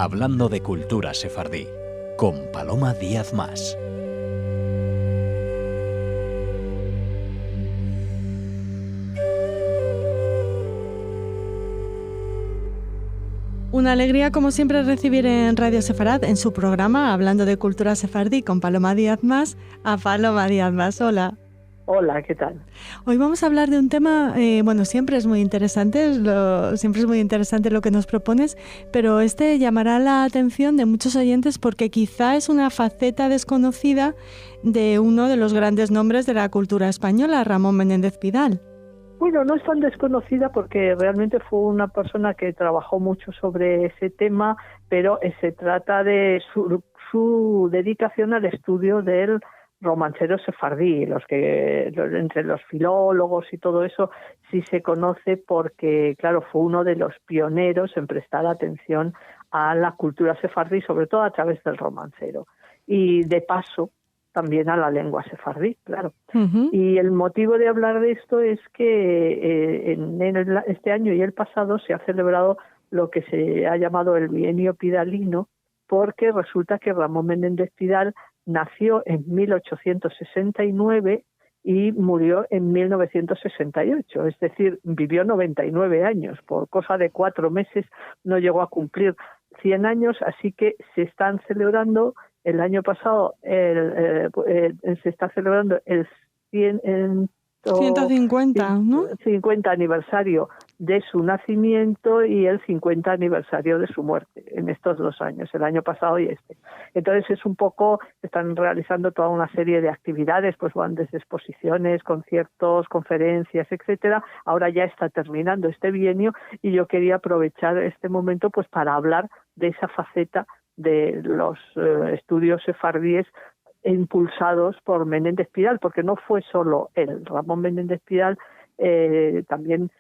Hablando de cultura sefardí, con Paloma Díaz Mas. Una alegría, como siempre, recibir en Radio Sefarad, en su programa Hablando de Cultura Sefardí con Paloma Díaz Mas, a Paloma Díaz Mas. Hola. Hola, ¿qué tal? Hoy vamos a hablar de un tema, siempre es muy interesante, siempre es muy interesante lo que nos propones, pero este llamará la atención de muchos oyentes porque quizá es una faceta desconocida de uno de los grandes nombres de la cultura española, Ramón Menéndez Pidal. Bueno, no es tan desconocida porque realmente fue una persona que trabajó mucho sobre ese tema, pero se trata de su dedicación al estudio del romancero sefardí, entre los filólogos y todo eso sí se conoce porque, claro, fue uno de los pioneros en prestar atención a la cultura sefardí, sobre todo a través del romancero. Y de paso, también a la lengua sefardí, claro. Uh-huh. Y el motivo de hablar de esto es que este año y el pasado se ha celebrado lo que se ha llamado el bienio pidalino, porque resulta que Ramón Menéndez Pidal nació en 1869 y murió en 1968, es decir, vivió 99 años, por cosa de 4 meses no llegó a cumplir 100 años, así que se están celebrando. El año pasado se está celebrando el 150, ¿no? 50 aniversario de su nacimiento y el 50 aniversario de su muerte en estos 2 años, el año pasado y este. Entonces están realizando toda una serie de actividades, pues van desde exposiciones, conciertos, conferencias, etcétera. Ahora ya está terminando este bienio y yo quería aprovechar este momento pues para hablar de esa faceta de los estudios sefardíes impulsados por Menéndez Pidal, porque no fue solo él. Ramón Menéndez Pidal también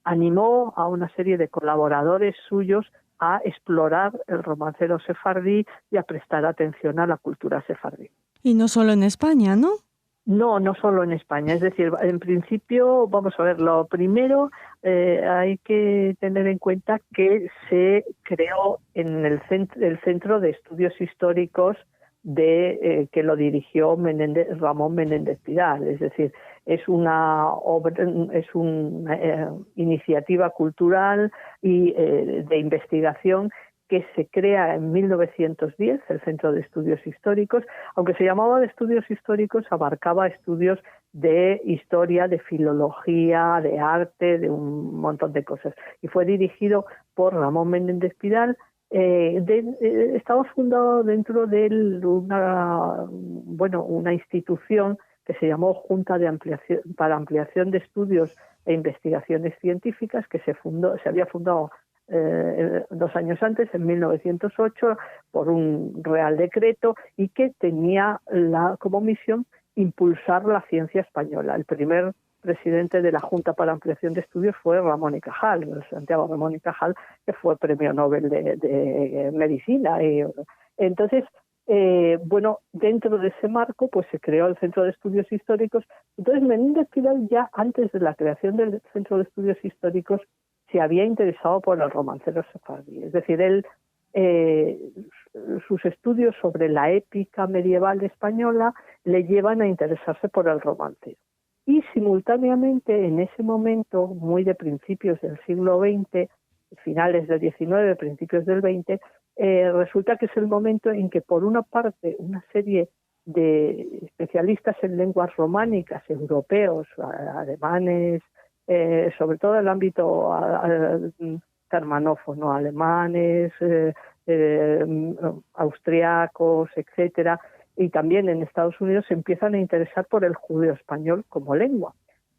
animó a una serie de colaboradores suyos a explorar el romancero sefardí y a prestar atención a la cultura sefardí. Y no solo en España, ¿no? No solo en España. Es decir, en principio, vamos a ver, lo primero hay que tener en cuenta que se creó en el Centro de Estudios Históricos que lo dirigió Ramón Menéndez Pidal. Es decir, es una iniciativa cultural y de investigación que se crea en 1910, el Centro de Estudios Históricos. Aunque se llamaba de Estudios Históricos, abarcaba estudios de historia, de filología, de arte, de un montón de cosas. Y fue dirigido por Ramón Menéndez Pidal. Estaba fundado dentro de una institución que se llamó Junta para Ampliación de Estudios e Investigaciones Científicas, que se había fundado 2 años antes, en 1908, por un Real Decreto, y que tenía como misión impulsar la ciencia española. El primer presidente de la Junta para Ampliación de Estudios fue Ramón y Cajal, Santiago Ramón y Cajal, que fue premio Nobel de Medicina. Entonces, dentro de ese marco pues se creó el Centro de Estudios Históricos. Entonces, Menéndez Pidal, ya antes de la creación del Centro de Estudios Históricos, se había interesado por el romancero sefardí. Es decir, sus estudios sobre la épica medieval española le llevan a interesarse por el romancero. Y simultáneamente, en ese momento, muy de principios del siglo XX, finales del XIX, principios del XX, resulta que es el momento en que, por una parte, una serie de especialistas en lenguas románicas, europeos, alemanes, sobre todo en el ámbito germanófono, alemanes, austriacos, etcétera, y también en Estados Unidos se empiezan a interesar por el judeo español como lengua.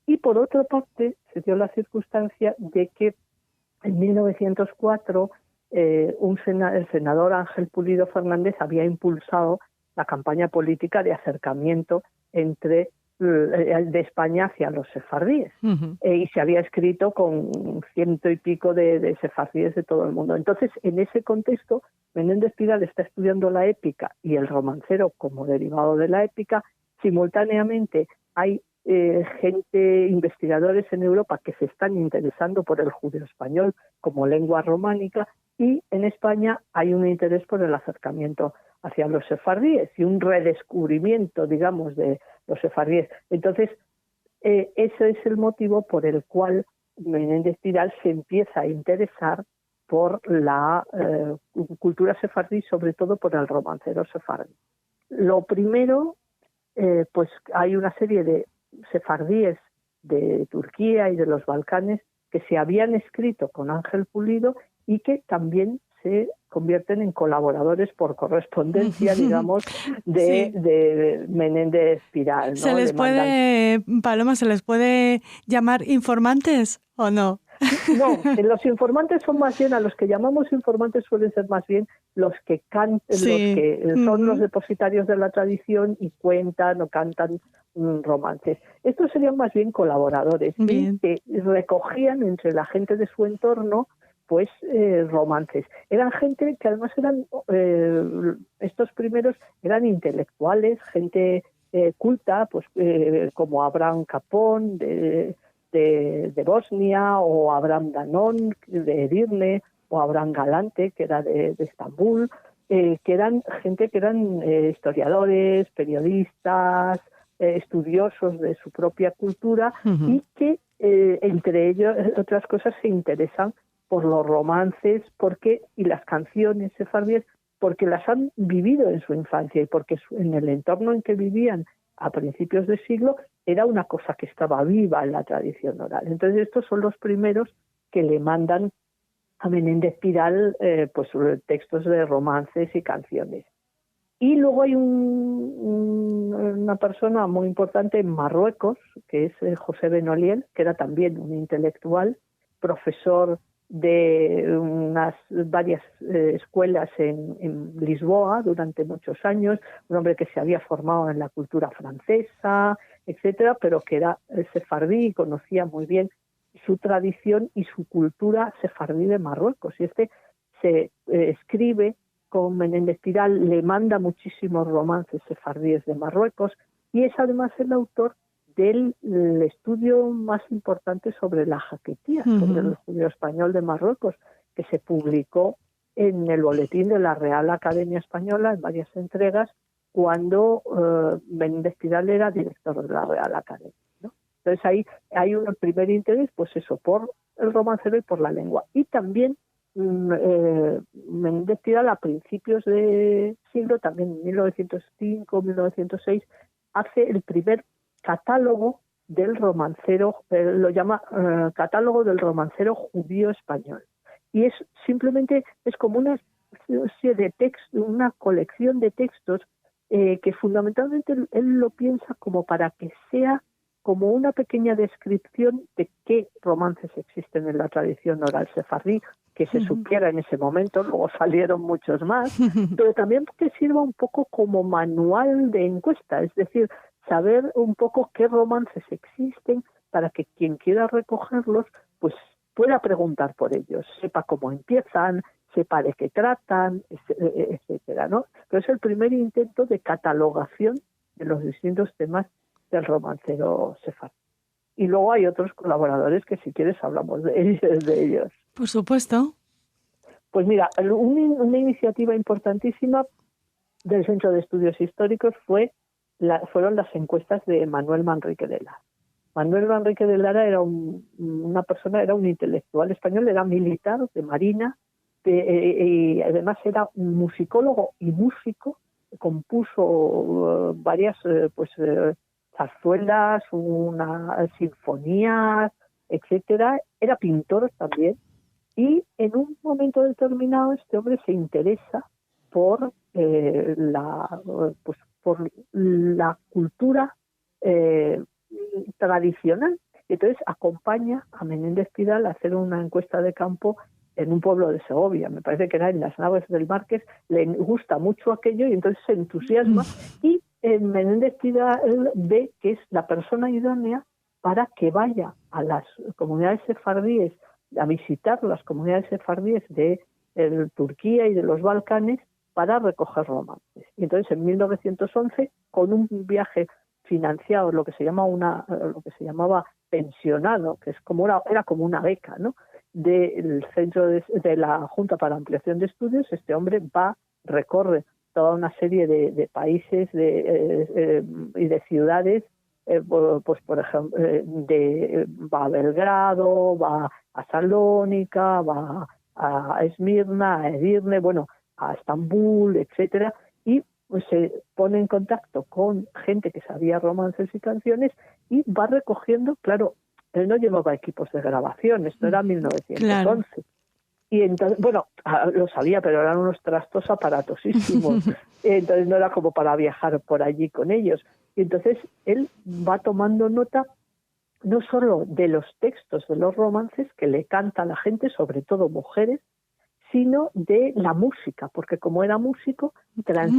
Y por otra parte se dio la circunstancia de que en 1904 el senador Ángel Pulido Fernández había impulsado la campaña política de acercamiento de España hacia los sefardíes. Uh-huh. Y se había escrito con 100 y pico de sefardíes de todo el mundo. Entonces, en ese contexto, Menéndez Pidal está estudiando la épica y el romancero como derivado de la épica. Simultáneamente hay investigadores en Europa que se están interesando por el judeo español como lengua románica, y en España hay un interés por el acercamiento hacia los sefardíes y un redescubrimiento, digamos, de los sefardíes. Entonces, ese es el motivo por el cual Menéndez Pidal se empieza a interesar por la cultura sefardí, sobre todo por el romancero sefardí. Lo primero, pues hay una serie de sefardíes de Turquía y de los Balcanes que se habían escrito con Ángel Pulido y que también se convierten en colaboradores por correspondencia, digamos, de Menéndez Pidal, ¿no? ¿Se les puede, Paloma, se les puede llamar informantes o no? No, los informantes son más bien, a los que llamamos informantes suelen ser más bien los que cantan, los que son los depositarios de la tradición y cuentan o cantan romances. Estos serían más bien colaboradores y que recogían entre la gente de su entorno pues romances. Eran gente que además eran, estos primeros eran intelectuales, gente culta, pues como Abraham Capón de Bosnia, o Abraham Danón de Edirne, o Abraham Galante, que era de Estambul, que eran gente que eran historiadores, periodistas, estudiosos de su propia cultura y que entre ellos, otras cosas, se interesan por los romances y las canciones sefardíes, porque las han vivido en su infancia y porque en el entorno en que vivían a principios de siglo era una cosa que estaba viva en la tradición oral. Entonces estos son los primeros que le mandan a Menéndez Pidal pues textos de romances y canciones. Y luego hay una persona muy importante en Marruecos, que es José Benoliel, que era también un intelectual, profesor de varias escuelas en Lisboa durante muchos años, un hombre que se había formado en la cultura francesa, etcétera, pero que era sefardí y conocía muy bien su tradición y su cultura sefardí de Marruecos. Y se escribe con Menéndez Pidal, le manda muchísimos romances sefardíes de Marruecos y es además el autor del estudio más importante sobre la jaquetía, sobre el judío español de Marruecos, que se publicó en el boletín de la Real Academia Española en varias entregas cuando Menéndez Pidal era director de la Real Academia, ¿no? Entonces ahí hay un primer interés, pues eso, por el romancero y por la lengua. Y también Menéndez Pidal a principios de siglo, también en 1905, 1906, hace el primer catálogo del romancero, lo llama catálogo del romancero judío español, y es simplemente como una serie de textos, una colección de textos que fundamentalmente él lo piensa como para que sea como una pequeña descripción de qué romances existen en la tradición oral sefardí, que se supiera en ese momento, luego salieron muchos más, pero también que sirva un poco como manual de encuesta, es decir, saber un poco qué romances existen para que quien quiera recogerlos pues pueda preguntar por ellos, sepa cómo empiezan, sepa de qué tratan, etcétera, ¿no? Pero es el primer intento de catalogación de los distintos temas del romancero sefardí. Y luego hay otros colaboradores que si quieres hablamos de ellos. Por supuesto. Pues mira, una iniciativa importantísima del Centro de Estudios Históricos fueron las encuestas de Manuel Manrique de Lara. Manuel Manrique de Lara era era un intelectual español, era militar de marina, y además era un musicólogo y músico, compuso varias zarzuelas, una sinfonía, etcétera. Era pintor también, y en un momento determinado este hombre se interesa por la cultura tradicional. Entonces acompaña a Menéndez Pidal a hacer una encuesta de campo en un pueblo de Segovia, me parece que era en las Naves del Márquez. Le gusta mucho aquello y entonces se entusiasma y Menéndez Pidal ve que es la persona idónea para que vaya a las comunidades sefardíes, a visitar las comunidades sefardíes de Turquía y de los Balcanes para recoger romances. Y entonces en 1911, con un viaje financiado, lo que se llamaba pensionado, que era como una beca, ¿no? del centro de la Junta para Ampliación de Estudios, este hombre recorre toda una serie de países y de ciudades, pues por ejemplo, va a Belgrado, va a Salónica, va a Esmirna, a Edirne, bueno, a Estambul, etcétera, y pues se pone en contacto con gente que sabía romances y canciones y va recogiendo, claro, él no llevaba equipos de grabación, esto era 1911. Claro. Y entonces, bueno, lo sabía, pero eran unos trastos aparatosísimos. Entonces no era como para viajar por allí con ellos. Y entonces él va tomando nota no solo de los textos de los romances que le canta a la gente, sobre todo mujeres, sino de la música, porque como era músico, claro.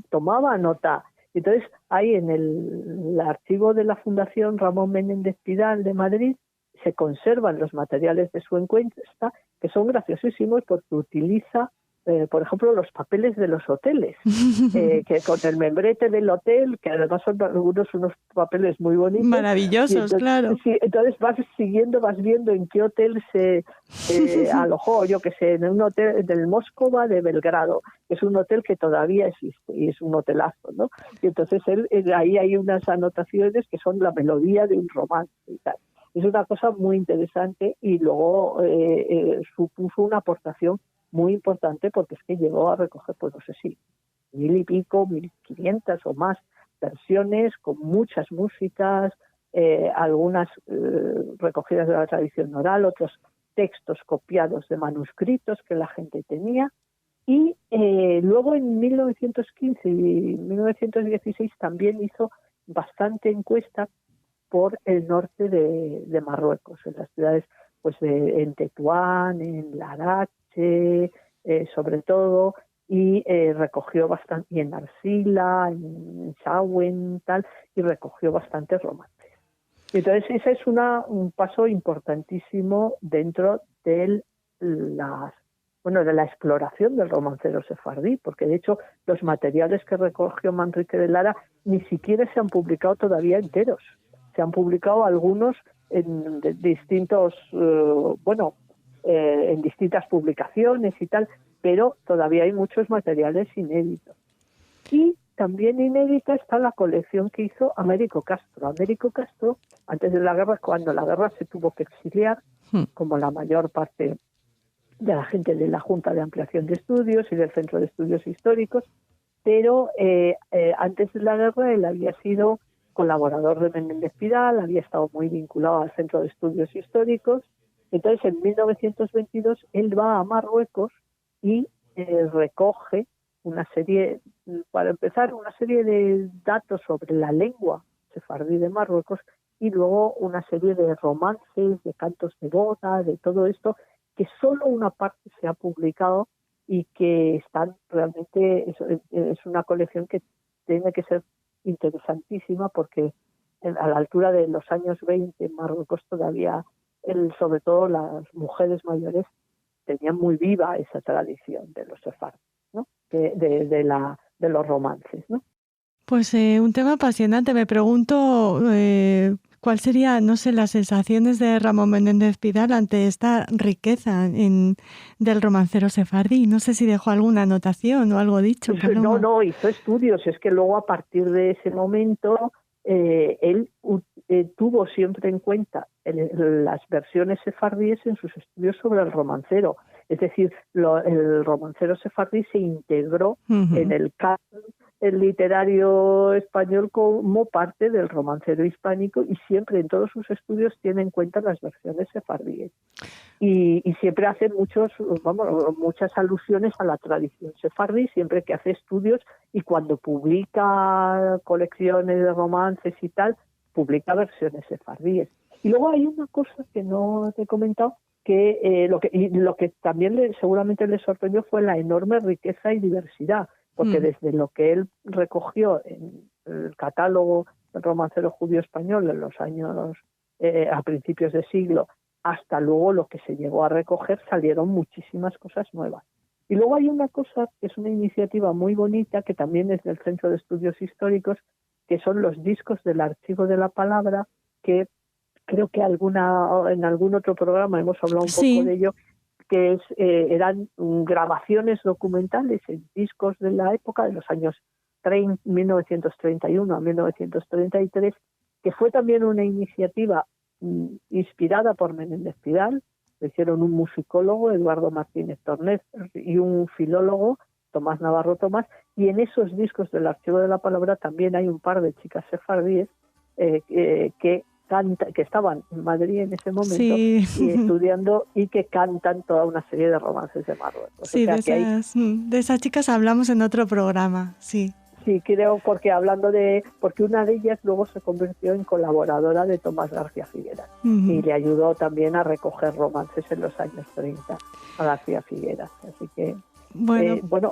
Tomaba nota. Entonces, ahí en el archivo de la Fundación Ramón Menéndez Pidal de Madrid se conservan los materiales de su encuesta, que son graciosísimos porque utiliza, por ejemplo, los papeles de los hoteles, que con el membrete del hotel, que además son algunos unos papeles muy bonitos. Maravillosos, entonces, claro. Sí, entonces vas viendo en qué hotel se alojó, yo que sé, en un hotel del Móskova de Belgrado, que es un hotel que todavía existe y es un hotelazo, ¿no? Y entonces ahí hay unas anotaciones que son la melodía de un romance y tal. Es una cosa muy interesante y luego supuso una aportación muy importante porque es que llegó a recoger, pues no sé si 1.000 y pico, 1.500 o más versiones con muchas músicas, algunas recogidas de la tradición oral, otros textos copiados de manuscritos que la gente tenía. Y luego en 1915 y 1916 también hizo bastante encuesta por el norte de Marruecos, en las ciudades pues en Tetuán, en Larache, sobre todo, y recogió bastante, y en Arcila, en Chauen, tal, y recogió bastantes romances. Entonces ese es un paso importantísimo dentro de la exploración del romancero sefardí, porque de hecho los materiales que recogió Manrique de Lara ni siquiera se han publicado todavía enteros. Se han publicado algunos en distintos, en distintas publicaciones y tal, pero todavía hay muchos materiales inéditos. Y también inédita está la colección que hizo Américo Castro. Américo Castro, antes de la guerra, cuando la guerra se tuvo que exiliar, como la mayor parte de la gente de la Junta de Ampliación de Estudios y del Centro de Estudios Históricos, pero antes de la guerra él había sido colaborador de Menéndez Pidal, había estado muy vinculado al Centro de Estudios Históricos. Entonces, en 1922, él va a Marruecos y recoge una serie de datos sobre la lengua sefardí de Marruecos y luego una serie de romances, de cantos de boda, de todo esto, que solo una parte se ha publicado y que están realmente, es una colección que tiene que ser interesantísima porque a la altura de los años 20 en Marruecos todavía, sobre todo las mujeres mayores, tenían muy viva esa tradición de los sefardíes, ¿no? de los romances, ¿no? Pues un tema apasionante. Me pregunto cuál sería, no sé, las sensaciones de Ramón Menéndez Pidal ante esta riqueza del romancero sefardí. No sé si dejó alguna anotación o algo dicho. No, hizo estudios. Es que luego a partir de ese momento él tuvo siempre en cuenta las versiones sefardíes en sus estudios sobre el romancero. Es decir, el romancero sefardí se integró en el canon literario español como parte del romancero hispánico y siempre en todos sus estudios tiene en cuenta las versiones sefardíes. Y siempre hace muchas alusiones a la tradición sefardí, siempre que hace estudios y cuando publica colecciones de romances y tal, publica versiones sefardíes. Y luego hay una cosa que no te he comentado, que lo que también seguramente le sorprendió fue la enorme riqueza y diversidad, porque desde lo que él recogió en el catálogo del romancero judío español en los años a principios de siglo hasta luego lo que se llegó a recoger, salieron muchísimas cosas nuevas. Y luego hay una cosa que es una iniciativa muy bonita que también es del Centro de Estudios Históricos, que son los discos del Archivo de la Palabra, que creo que en algún otro programa hemos hablado un Sí. poco de ello, que eran grabaciones documentales en discos de la época, de los años 1931 a 1933, que fue también una iniciativa inspirada por Menéndez Pidal. Lo hicieron un musicólogo, Eduardo Martínez Tornés, y un filólogo, Tomás Navarro Tomás, y en esos discos del Archivo de la Palabra también hay un par de chicas sefardíes que estaban en Madrid en ese momento, Sí. y estudiando, y que cantan toda una serie de romances de Marruecos. Sí, o sea, de esas chicas hablamos en otro programa, sí. Sí, creo, porque una de ellas luego se convirtió en colaboradora de Tomás García Figueras, y le ayudó también a recoger romances en los años 30 a García Figueras. Así que, bueno,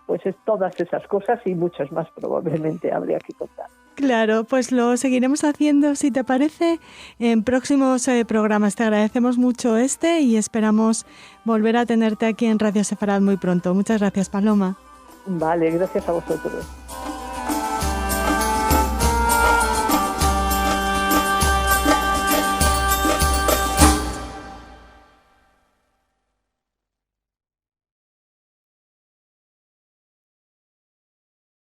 pues es todas esas cosas y muchas más probablemente habría que contar. Claro, pues lo seguiremos haciendo, si te parece, en próximos programas. Te agradecemos mucho y esperamos volver a tenerte aquí en Radio Sefarad muy pronto. Muchas gracias, Paloma. Vale, gracias a vosotros.